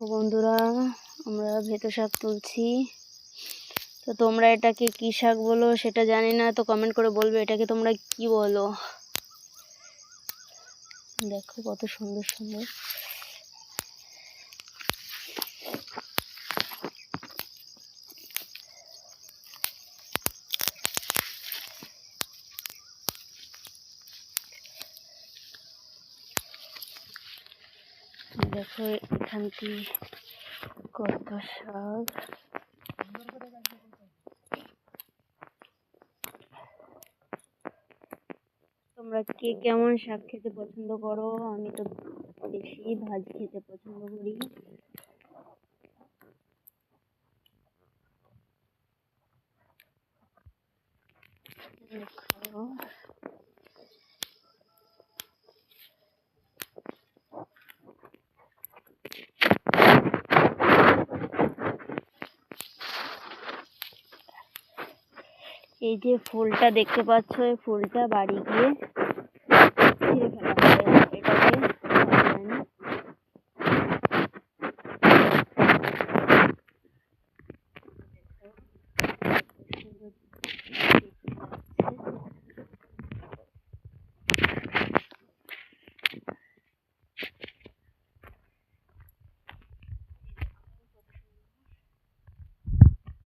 তো বন্ধুরা, আমরা ভেতো শাক তুলছি। তো তোমরা এটাকে কি শাক বলো সেটা জানি না, তো কমেন্ট করে বলবে এটাকে তোমরা কি বলো। দেখো কত সুন্দর সুন্দর। দেখো এখানটি কত শাক। তোমরা কে কেমন শাক খেতে পছন্দ করো? আমি তো বেশি ভাজি খেতে পছন্দ করি। দেখো এই যে ফুলটা দেখতে পাচ্ছ, এই ফুলটা বাড়ি গিয়ে ছিঁড়ে ফেলা হবে।